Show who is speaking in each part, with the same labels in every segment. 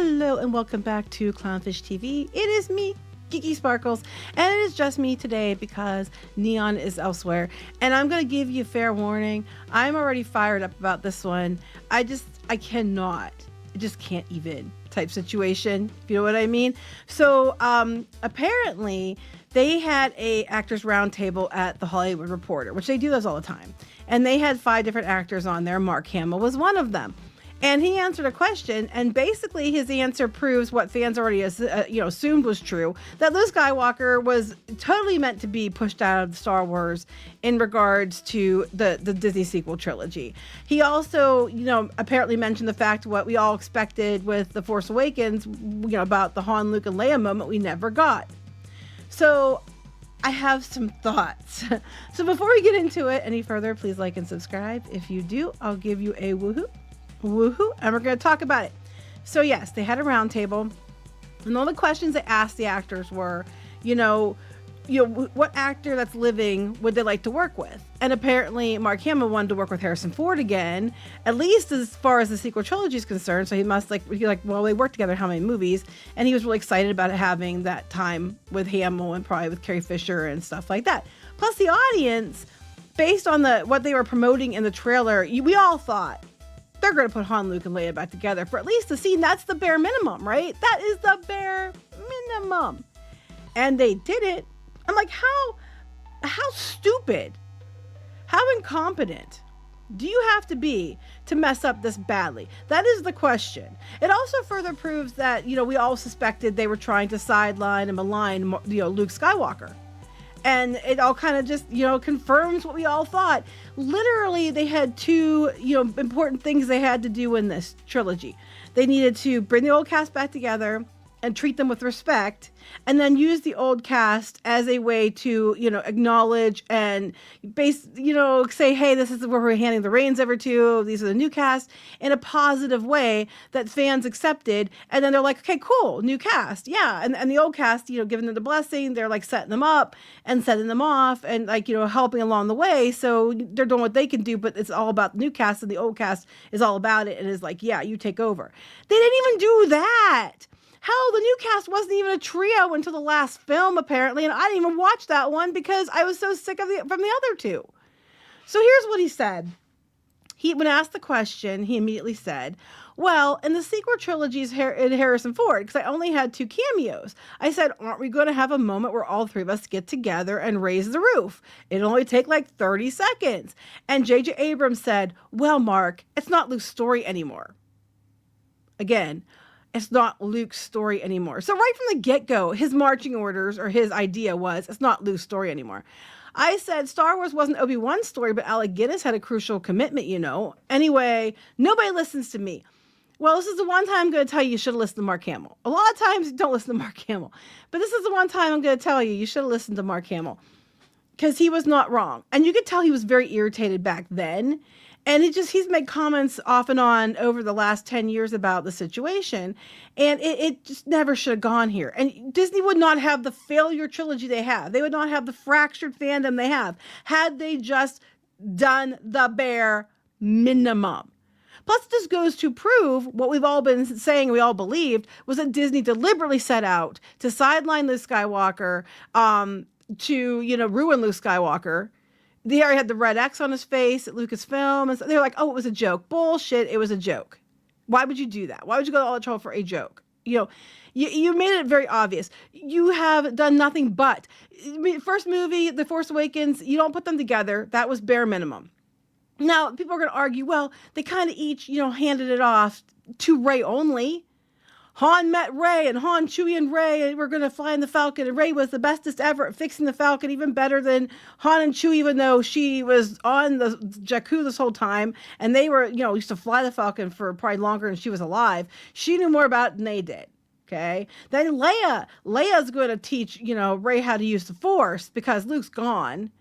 Speaker 1: Hello and welcome back to Clownfish TV. It is me, Geeky Sparkles, and it is just me today because Kneon is elsewhere. And I'm going to give you fair warning. I'm already fired up about this one. I cannot. I just can't even type situation, if you know what I mean. So apparently they had a actors roundtable at the Hollywood Reporter, which they do those all the time. And they had 5 different actors on there. Mark Hamill was one of them. And he answered a question, and basically his answer proves what fans already assumed was true, that Luke Skywalker was totally meant to be pushed out of Star Wars in regards to the Disney sequel trilogy. He also, apparently mentioned the fact what we all expected with The Force Awakens, about the Han, Luke, and Leia moment we never got. So I have some thoughts. So before we get into it any further, please like and subscribe. If you do, I'll give you a woohoo, and we're going to talk about it. So yes, they had a round table, and all the questions they asked the actors were, what actor that's living would they like to work with? And apparently Mark Hamill wanted to work with Harrison Ford again, at least as far as the sequel trilogy is concerned. So he must well, they worked together how many movies, and he was really excited about having that time with Hamill and probably with Carrie Fisher and stuff like that. Plus the audience, based on what they were promoting in the trailer, we all thought they're going to put Han, Luke, and Leia back together for at least the scene. That's the bare minimum, right? That is the bare minimum. And they did it. I'm like, how stupid, how incompetent do you have to be to mess up this badly? That is the question. It also further proves that, we all suspected they were trying to sideline and malign, Luke Skywalker. And it all kind of just, confirms what we all thought. Literally, they had 2, important things they had to do in this trilogy. They needed to bring the old cast back together and treat them with respect, and then use the old cast as a way to, acknowledge and say, hey, this is where we're handing the reins over to. These are the new cast in a positive way that fans accepted. And then they're like, okay, cool, new cast. Yeah. And the old cast, giving them the blessing, they're like setting them up and setting them off and helping along the way. So they're doing what they can do, but it's all about the new cast, and the old cast is all about it and is like, yeah, you take over. They didn't even do that. Hell, the new cast wasn't even a trio until the last film, apparently, and I didn't even watch that one because I was so sick from the other 2. So here's what he said. When asked the question, he immediately said, well, in the sequel trilogies in Harrison Ford, because I only had 2 cameos, I said, aren't we going to have a moment where all 3 of us get together and raise the roof? It'll only take like 30 seconds. And J.J. Abrams said, well, Mark, it's not Luke's story anymore. Again, it's not Luke's story anymore. So right from the get-go, his marching orders or his idea was, it's not Luke's story anymore. I said Star Wars wasn't Obi-Wan's story, but Alec Guinness had a crucial commitment, Anyway, nobody listens to me. Well, this is the one time I'm going to tell you should have listened to Mark Hamill. A lot of times you don't listen to Mark Hamill. But this is the one time I'm going to tell you should have listened to Mark Hamill. Because he was not wrong. And you could tell he was very irritated back then. And he's made comments off and on over the last 10 years about the situation. And it just never should have gone here. And Disney would not have the failure trilogy they have. They would not have the fractured fandom they have had they just done the bare minimum. Plus, this goes to prove what we've all been saying, we all believed, was that Disney deliberately set out to sideline Luke Skywalker, to, ruin Luke Skywalker. They already had the red X on his face at Lucasfilm. And so they're like, oh, it was a joke. Bullshit, it was a joke. Why would you do that? Why would you go to all the trouble for a joke? You made it very obvious. You have done nothing but. First movie, The Force Awakens, you don't put them together. That was bare minimum. Now, people are going to argue, well, they kind of each, handed it off to Rey only. Han met Rey, and Han, Chewie, and Rey were going to fly in the Falcon, and Rey was the bestest ever at fixing the Falcon, even better than Han and Chewie, even though she was on the Jakku this whole time, and they were, used to fly the Falcon for probably longer than she was alive. She knew more about it than they did, okay? Then Leia's going to teach, Rey how to use the Force because Luke's gone.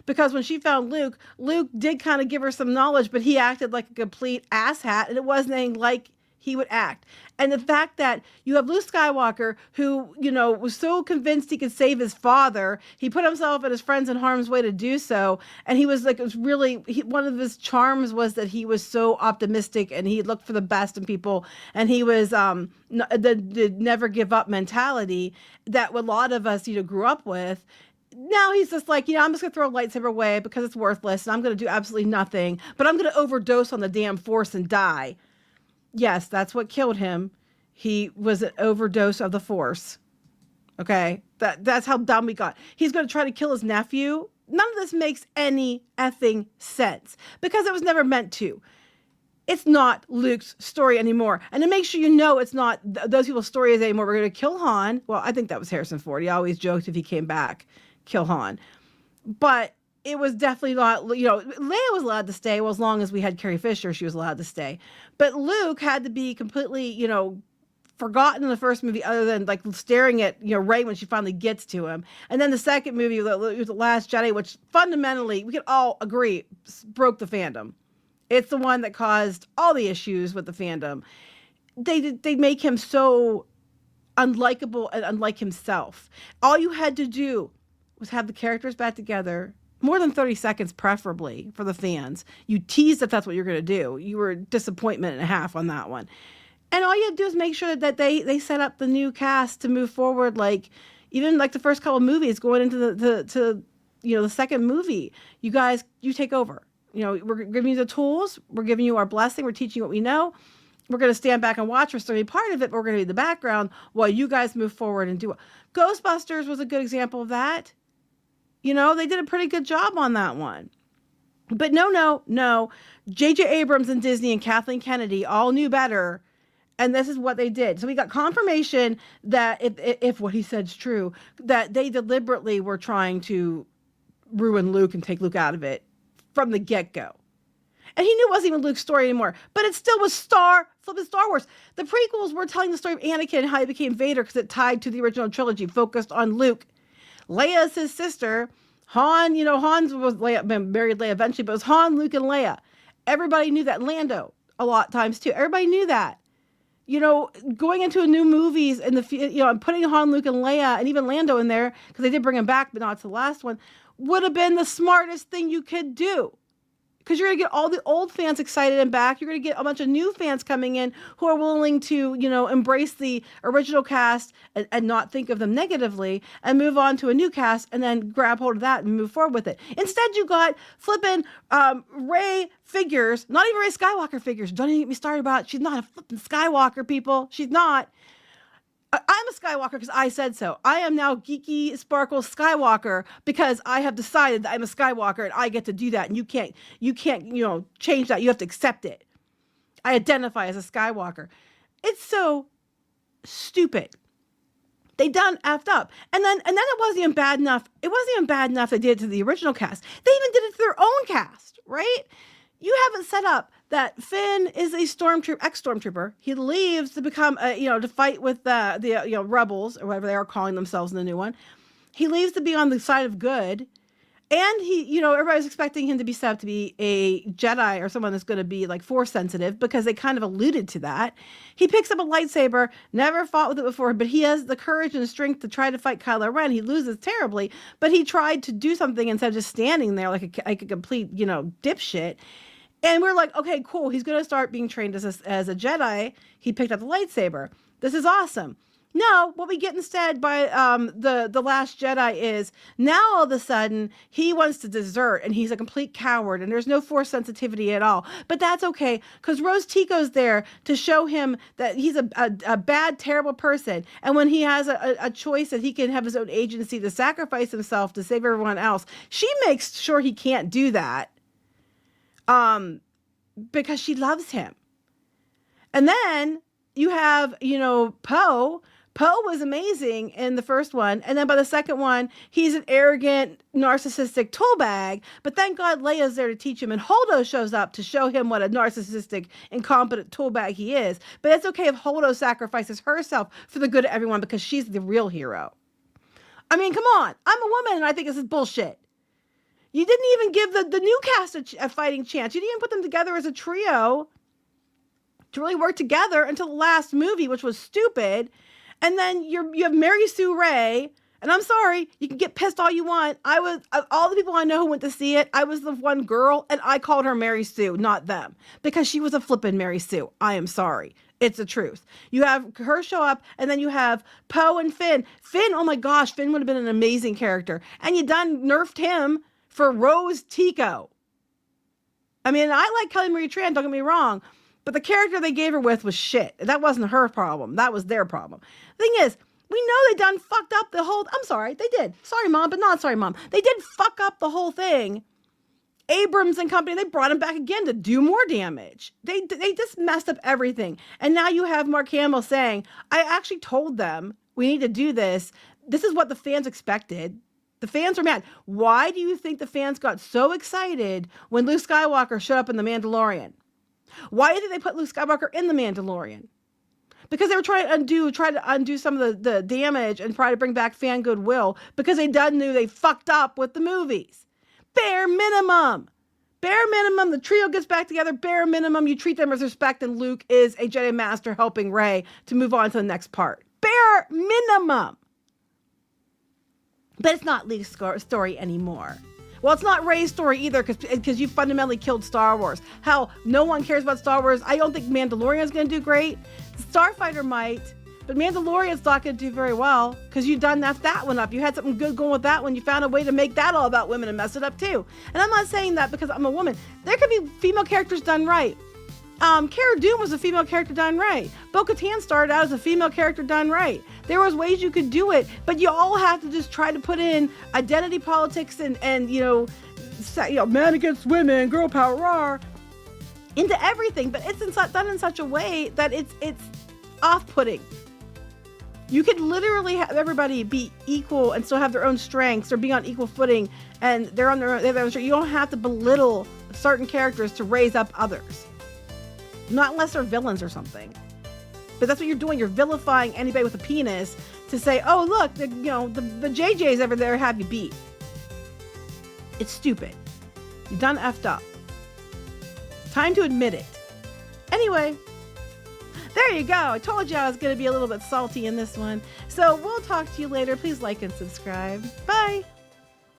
Speaker 1: Because when she found Luke did kind of give her some knowledge, but he acted like a complete asshat, and it wasn't anything like he would act. And the fact that you have Luke Skywalker, who, was so convinced he could save his father, he put himself and his friends in harm's way to do so. And he was like, it was really, one of his charms was that he was so optimistic and he looked for the best in people. And he was the never give up mentality that a lot of us, grew up with. Now he's just like, I'm just going to throw a lightsaber away because it's worthless and I'm going to do absolutely nothing, but I'm going to overdose on the damn Force and die. Yes, that's what killed him. He was an overdose of the Force. Okay? That's how dumb we got. He's going to try to kill his nephew. None of this makes any effing sense because it was never meant to. It's not Luke's story anymore. And to make sure it's not those people's stories anymore, we're going to kill Han. Well, I think that was Harrison Ford. He always joked if he came back, kill Han. But it was definitely not, Leia was allowed to stay. Well, as long as we had Carrie Fisher, she was allowed to stay. But Luke had to be completely, forgotten in the first movie other than like staring at, Rey when she finally gets to him. And then the second movie, The Last Jedi, which fundamentally, we can all agree, broke the fandom. It's the one that caused all the issues with the fandom. They make him so unlikable and unlike himself. All you had to do was have the characters back together, more than 30 seconds preferably for the fans. You teased that that's what you're going to do. You were disappointment and a half on that one. And all you had to do is make sure that they set up the new cast to move forward, even the first couple of movies going into the second movie. You guys, you take over. We're giving you the tools. We're giving you our blessing. We're teaching you what we know. We're going to stand back and watch. We're still be part of it, but we're going to be in the background while you guys move forward and do it. Ghostbusters was a good example of that. They did a pretty good job on that one. But no. J.J. Abrams and Disney and Kathleen Kennedy all knew better. And this is what they did. So we got confirmation that if what he said is true, that they deliberately were trying to ruin Luke and take Luke out of it from the get-go. And he knew it wasn't even Luke's story anymore. But it still was flipping Star Wars. The prequels were telling the story of Anakin and how he became Vader because it tied to the original trilogy, focused on Luke. Leia is his sister. Han, Han was married Leia eventually, but it was Han, Luke, and Leia. Everybody knew that. Lando, a lot of times too. Everybody knew that. Going into a new movies and and putting Han, Luke, and Leia, and even Lando in there, because they did bring him back, but not to the last one, would have been the smartest thing you could do. Because you're going to get all the old fans excited and back. You're going to get a bunch of new fans coming in who are willing to, embrace the original cast and not think of them negatively and move on to a new cast and then grab hold of that and move forward with it. Instead, you got flipping Rey figures, not even Rey Skywalker figures. Don't even get me started about it. She's not a flipping Skywalker, people. She's not. I'm a Skywalker because I said so. I am now Geeky Sparkles Skywalker because I have decided that I'm a Skywalker and I get to do that. And you can't, change that. You have to accept it. I identify as a Skywalker. It's so stupid. They done effed up. And then it wasn't even bad enough. It wasn't even bad enough they did it to the original cast. They even did it to their own cast, right? You haven't set up that Finn is a ex-stormtrooper. He leaves to become, to fight with the rebels or whatever they are calling themselves in the new one. He leaves to be on the side of good. And he, everybody's expecting him to be set up to be a Jedi or someone that's going to be Force sensitive because they kind of alluded to that. He picks up a lightsaber, never fought with it before, but he has the courage and the strength to try to fight Kylo Ren. He loses terribly, but he tried to do something instead of just standing there like a complete, dipshit. And we're like, okay, cool. He's going to start being trained as a Jedi. He picked up the lightsaber. This is awesome. No, what we get instead by the Last Jedi is now all of a sudden he wants to desert and he's a complete coward and there's no Force sensitivity at all. But that's okay because Rose Tico's there to show him that he's a bad, terrible person. And when he has a choice that he can have his own agency to sacrifice himself to save everyone else, she makes sure he can't do that. Because she loves him. And then you have, Poe. Poe was amazing in the first one. And then by the second one, he's an arrogant, narcissistic tool bag. But thank God Leia's there to teach him. And Holdo shows up to show him what a narcissistic, incompetent tool bag he is. But it's okay if Holdo sacrifices herself for the good of everyone because she's the real hero. I mean, come on. I'm a woman and I think this is bullshit. You didn't even give the new cast a fighting chance. You didn't even put them together as a trio. to really work together until the last movie, which was stupid. And then you have Mary Sue Ray, and I'm sorry, you can get pissed all you want. All the people I know who went to see it, I was the one girl, and I called her Mary Sue, not them, because she was a flippin' Mary Sue. I am sorry. It's the truth. You have her show up, and then you have Poe and Finn. Finn, oh my gosh, Finn would have been an amazing character. And you done nerfed him for Rose Tico. I mean, I like Kelly Marie Tran, don't get me wrong, but the character they gave her with was shit. That wasn't her problem. That was their problem. Thing is, we know they done fucked up the whole... I'm sorry, they did. Sorry, Mom, but not sorry, Mom. They did fuck up the whole thing. Abrams and company, they brought him back again to do more damage. They just messed up everything. And now you have Mark Hamill saying, I actually told them we need to do this. This is what the fans expected. The fans are mad. Why do you think the fans got so excited when Luke Skywalker showed up in The Mandalorian? Why did they put Luke Skywalker in The Mandalorian? Because they were trying to undo some of the damage and try to bring back fan goodwill because they knew they fucked up with the movies. Bare minimum, the trio gets back together. Bare minimum, you treat them with respect, and Luke is a Jedi Master helping Rey to move on to the next part. Bare minimum. But it's not Luke's story anymore. Well, it's not Rey's story either because you fundamentally killed Star Wars. Hell, no one cares about Star Wars. I don't think Mandalorian is going to do great. Starfighter might, but Mandalorian's not going to do very well because you done that one up. You had something good going with that one. You found a way to make that all about women and mess it up too. And I'm not saying that because I'm a woman. There could be female characters done right. Cara Dune was a female character done right. Bo-Katan started out as a female character done right. There was ways you could do it, but you all have to just try to put in identity politics and man against women, girl power, raw, into everything. But it's done in such a way that it's off-putting. You could literally have everybody be equal and still have their own strengths or be on equal footing, and they have their own strengths. You don't have to belittle certain characters to raise up others. Not unless they're villains or something. But that's what you're doing. You're vilifying anybody with a penis to say, oh, look, the JJs over there have you beat. It's stupid. You done effed up. Time to admit it. Anyway, there you go. I told you I was going to be a little bit salty in this one. So we'll talk to you later. Please like and subscribe. Bye.